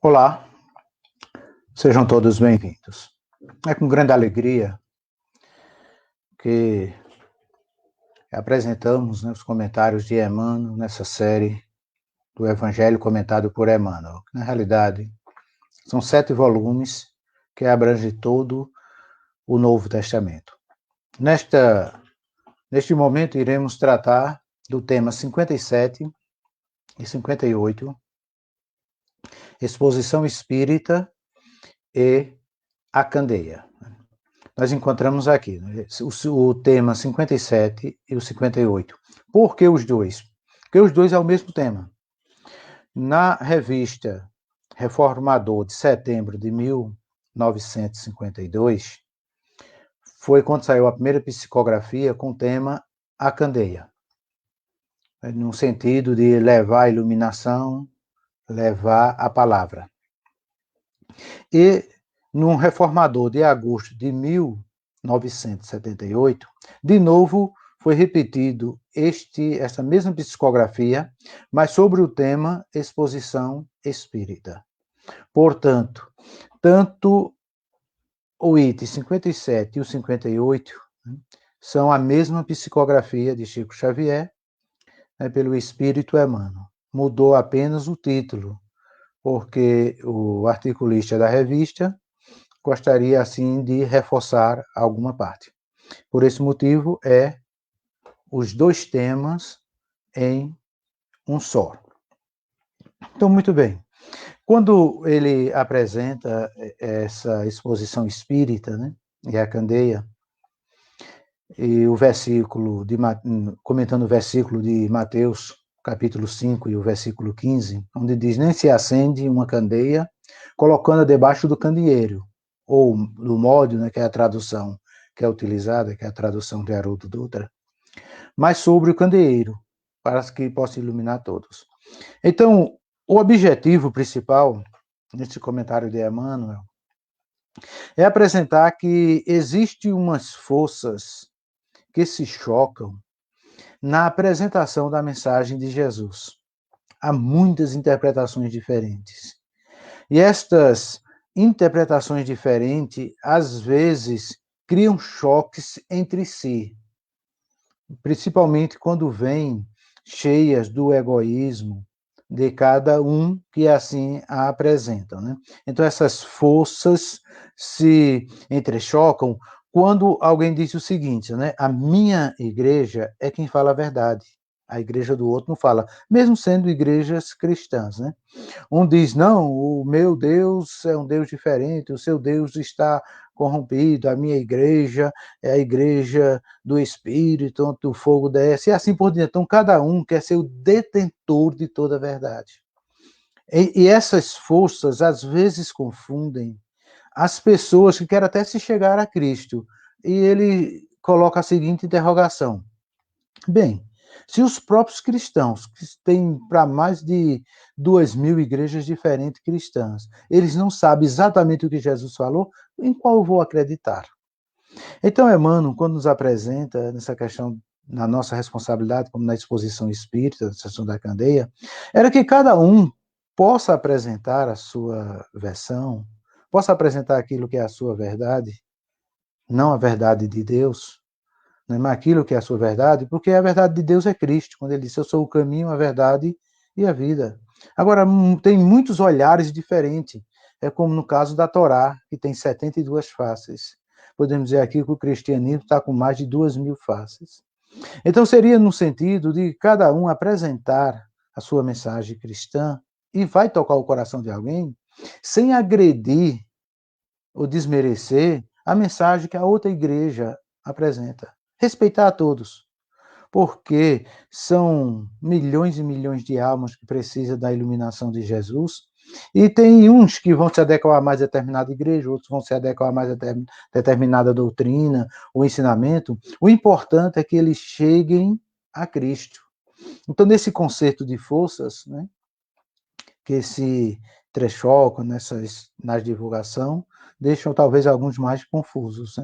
Olá, sejam todos bem-vindos. É com grande alegria que apresentamos os comentários de Emmanuel nessa série do Evangelho comentado por Emmanuel. Na realidade, são 7 volumes que abrangem todo o Novo Testamento. Neste momento, iremos tratar do tema 57 e 58, Exposição Espírita e a Candeia. Nós encontramos aqui o tema 57 e o 58. Por que os dois? Porque os dois é o mesmo tema. Na revista Reformador de setembro de 1952, foi quando saiu a primeira psicografia com o tema A Candeia, no sentido de levar a iluminação, levar a palavra. E num Reformador de agosto de 1978, de novo foi repetido essa mesma psicografia, mas sobre o tema Exposição Espírita. Portanto, tanto o item 57 e o 58 são a mesma psicografia de Chico Xavier, pelo Espírito Emmanuel. Mudou apenas o título, porque o articulista da revista gostaria, assim, de reforçar alguma parte. Por esse motivo, os dois temas em um só. Então, muito bem. Quando ele apresenta essa exposição espírita, e a Candeia, e o versículo, comentando o versículo de Mateus, capítulo 5 e o versículo 15, onde diz: nem se acende uma candeia colocando-a debaixo do candeeiro, ou do modo, que é a tradução que é utilizada, que é a tradução de Haroldo Dutra, mas sobre o candeeiro, para que possa iluminar todos. Então, o objetivo principal, nesse comentário de Emmanuel, é apresentar que existem umas forças que se chocam na apresentação da mensagem de Jesus. Há muitas interpretações diferentes. E estas interpretações diferentes, às vezes, criam choques entre si, principalmente quando vêm cheias do egoísmo de cada um que assim a apresentam. Então, essas forças se entrechocam quando alguém diz o seguinte, a minha igreja é quem fala a verdade, a igreja do outro não fala, mesmo sendo igrejas cristãs. Um diz, não, o meu Deus é um Deus diferente, o seu Deus está corrompido, a minha igreja é a igreja do Espírito, onde o fogo desce, e assim por diante. Então, cada um quer ser o detentor de toda a verdade. E essas forças, às vezes, confundem as pessoas que querem até se chegar a Cristo. E ele coloca a seguinte interrogação. Bem, se os próprios cristãos, que têm para mais de 2.000 igrejas diferentes cristãs, eles não sabem exatamente o que Jesus falou, em qual eu vou acreditar? Então, Emmanuel, quando nos apresenta nessa questão, na nossa responsabilidade, como na exposição espírita, na sessão da Candeia, era que cada um possa apresentar a sua versão, possa apresentar aquilo que é a sua verdade, não a verdade de Deus, mas aquilo que é a sua verdade, porque a verdade de Deus é Cristo, quando ele disse, eu sou o caminho, a verdade e a vida. Agora, tem muitos olhares diferentes, é como no caso da Torá, que tem 72 faces. Podemos dizer aqui que o cristianismo está com mais de 2.000 faces. Então, seria no sentido de cada um apresentar a sua mensagem cristã e vai tocar o coração de alguém, sem agredir ou desmerecer a mensagem que a outra igreja apresenta. Respeitar a todos, porque são milhões e milhões de almas que precisam da iluminação de Jesus, e tem uns que vão se adequar a mais determinada igreja, outros vão se adequar a mais determinada doutrina, ou ensinamento. O importante é que eles cheguem a Cristo. Então, nesse conceito de forças, que se trechocam nas divulgação, deixam talvez alguns mais confusos,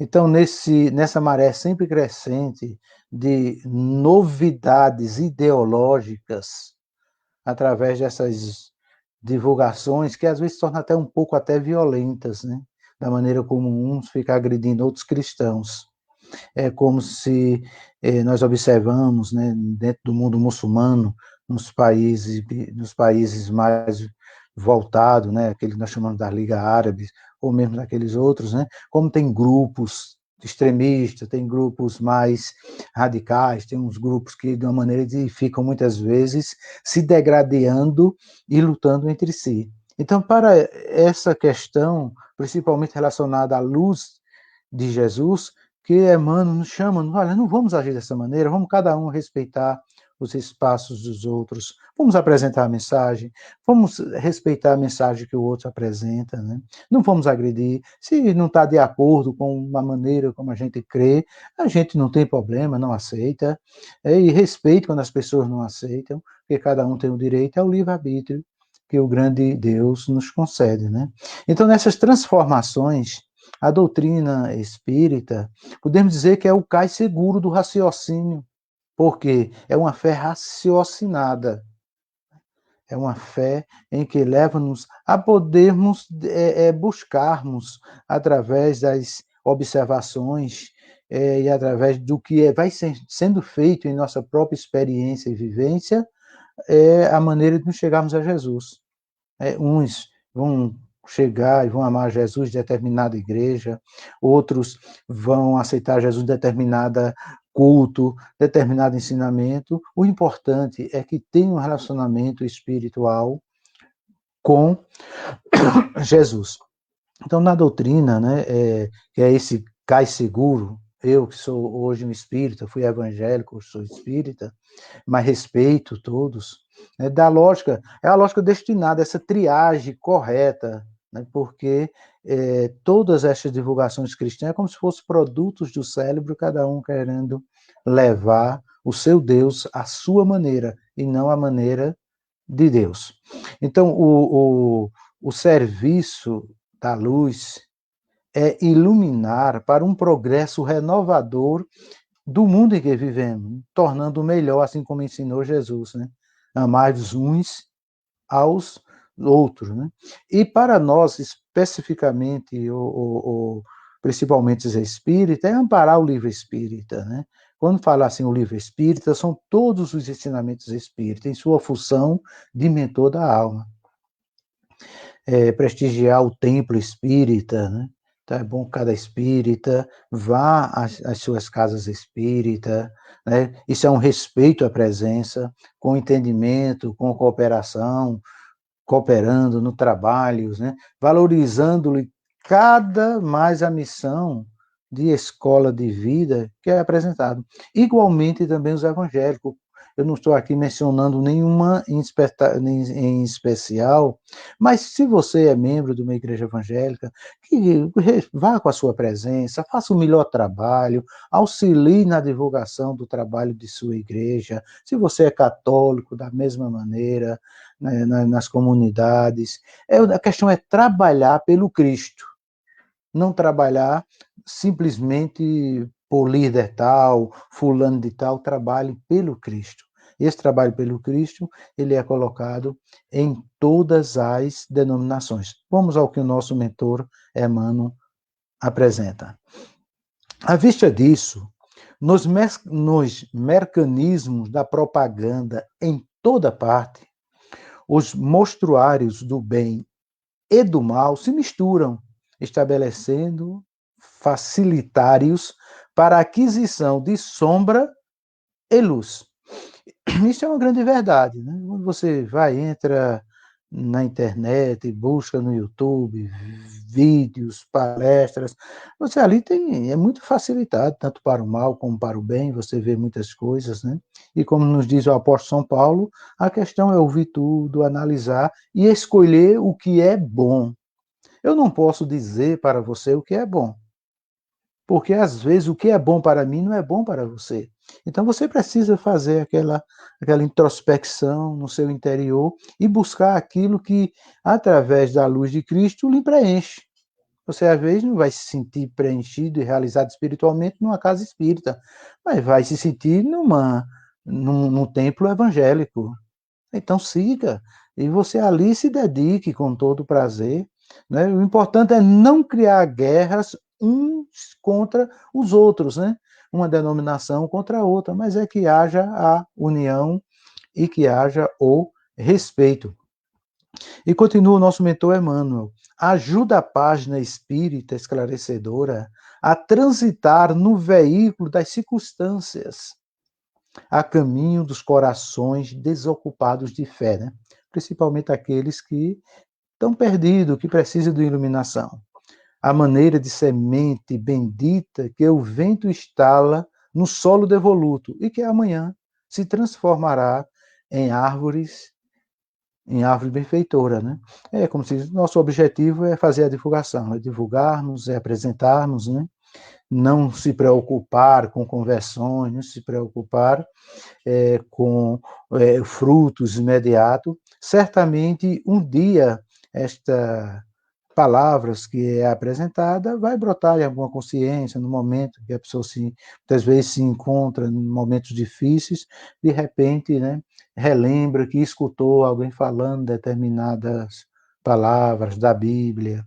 Então, nessa maré sempre crescente de novidades ideológicas, através dessas divulgações que às vezes se tornam até um pouco até violentas, né? Da maneira como uns ficam agredindo outros cristãos. É como se nós observamos, né, dentro do mundo muçulmano, nos países mais voltados, né, aquele que nós chamamos da Liga Árabe, ou mesmo daqueles outros, né, como tem grupos extremistas, tem grupos mais radicais, tem uns grupos que, de uma maneira, ficam muitas vezes se degradando e lutando entre si. Então, para essa questão, principalmente relacionada à luz de Jesus, que Emmanuel nos chama, olha, não vamos agir dessa maneira, vamos cada um respeitar os espaços dos outros, vamos apresentar a mensagem, vamos respeitar a mensagem que o outro apresenta, né? Não vamos agredir, se não está de acordo com uma maneira como a gente crê, a gente não tem problema, não aceita, e respeito quando as pessoas não aceitam, porque cada um tem o direito ao livre-arbítrio que o grande Deus nos concede, né? Então, nessas transformações, a doutrina espírita, podemos dizer que é o cais seguro do raciocínio, porque é uma fé raciocinada, é uma fé em que leva-nos a podermos buscarmos, através das observações e através do que vai sendo feito em nossa própria experiência e vivência, a maneira de nos chegarmos a Jesus. Uns vão chegar e vão amar Jesus em determinada igreja, outros vão aceitar Jesus em determinada culto, determinado ensinamento. O importante é que tenha um relacionamento espiritual com Jesus. Então, na doutrina, né, que é esse cais seguro, eu que sou hoje um espírita, fui evangélico, sou espírita, mas respeito todos, né, é a lógica destinada a essa triagem correta, né, porque todas essas divulgações cristãs é como se fossem produtos do cérebro, cada um querendo levar o seu Deus à sua maneira, e não à maneira de Deus. Então, o serviço da luz é iluminar para um progresso renovador do mundo em que vivemos, tornando melhor, assim como ensinou Jesus, né? Amar os uns aos outros, né? E para nós, especificamente, principalmente os espíritas, é amparar o livro espírita, né? Quando fala assim o livro espírita, são todos os ensinamentos espíritas, em sua função de mentor da alma. Prestigiar o templo espírita, né? Então é bom que cada espírita vá às suas casas espíritas, né? Isso é um respeito à presença, com entendimento, com cooperação, cooperando no trabalho, né? Valorizando-lhe cada mais a missão de escola de vida que é apresentado. Igualmente também os evangélicos. Eu não estou aqui mencionando nenhuma em especial, mas se você é membro de uma igreja evangélica, que vá com a sua presença, faça o melhor trabalho, auxilie na divulgação do trabalho de sua igreja. Se você é católico, da mesma maneira, né, nas comunidades. A questão é trabalhar pelo Cristo, não trabalhar simplesmente por líder tal, fulano de tal, trabalhe pelo Cristo. Esse trabalho pelo Cristo, ele é colocado em todas as denominações. Vamos ao que o nosso mentor Emmanuel apresenta. À vista disso, nos mecanismos da propaganda em toda parte, os mostruários do bem e do mal se misturam, estabelecendo facilitários para a aquisição de sombra e luz. Isso é uma grande verdade, né? Quando você entra na internet, busca no YouTube, vídeos, palestras, você ali é muito facilitado, tanto para o mal como para o bem, você vê muitas coisas, né? E como nos diz o apóstolo São Paulo, a questão é ouvir tudo, analisar e escolher o que é bom. Eu não posso dizer para você o que é bom, porque às vezes o que é bom para mim não é bom para você. Então você precisa fazer aquela introspecção no seu interior e buscar aquilo que, através da luz de Cristo, lhe preenche. Você, às vezes, não vai se sentir preenchido e realizado espiritualmente numa casa espírita, mas vai se sentir num templo evangélico, Então siga, e você ali se dedique com todo prazer, né? O importante é não criar guerras uns contra os outros, né? Uma denominação contra a outra, mas é que haja a união e que haja o respeito. E continua o nosso mentor Emmanuel. Ajuda a página espírita esclarecedora a transitar no veículo das circunstâncias, a caminho dos corações desocupados de fé, né? Principalmente aqueles que estão perdidos, que precisam de iluminação. A maneira de semente bendita que o vento estala no solo devoluto e que amanhã se transformará em árvores, em árvore benfeitora, né? É como se nosso objetivo é fazer a divulgação, é divulgarmos, é apresentarmos, né? Não se preocupar com conversões, não se preocupar com frutos imediatos. Certamente, um dia, esta palavras que é apresentada vai brotar em alguma consciência no momento que a pessoa muitas vezes se encontra em momentos difíceis, de repente, né, relembra que escutou alguém falando determinadas palavras da Bíblia,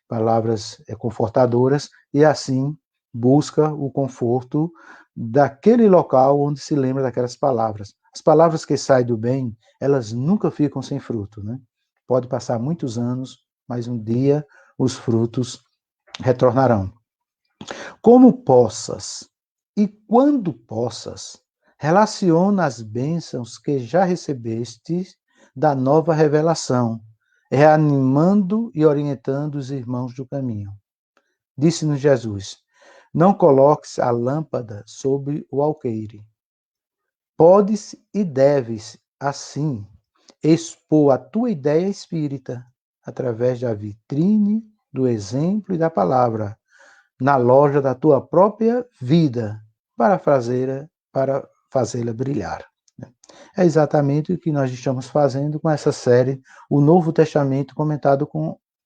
palavras confortadoras, e assim busca o conforto daquele local onde se lembra daquelas palavras. As palavras que saem do bem, elas nunca ficam sem fruto, né? Pode passar muitos anos, mas um dia os frutos retornarão. Como possas e quando possas, relaciona as bênçãos que já recebeste da nova revelação, reanimando e orientando os irmãos do caminho. Disse-nos Jesus: não coloques a lâmpada sobre o alqueire. Podes e deves, assim, expor a tua ideia espírita através da vitrine, do exemplo e da palavra, na loja da tua própria vida, para fazê-la brilhar. É exatamente o que nós estamos fazendo com essa série, o Novo Testamento comentado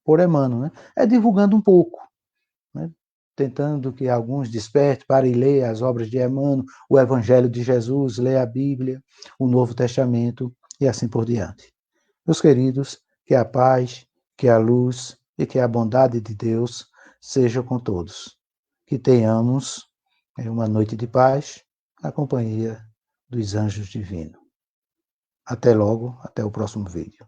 por Emmanuel, né? É divulgando um pouco, né? Tentando que alguns despertem para ir ler as obras de Emmanuel, o Evangelho de Jesus, ler a Bíblia, o Novo Testamento e assim por diante. Meus queridos, que a paz, que a luz e que a bondade de Deus seja com todos. Que tenhamos uma noite de paz na companhia dos anjos divinos. Até logo, até o próximo vídeo.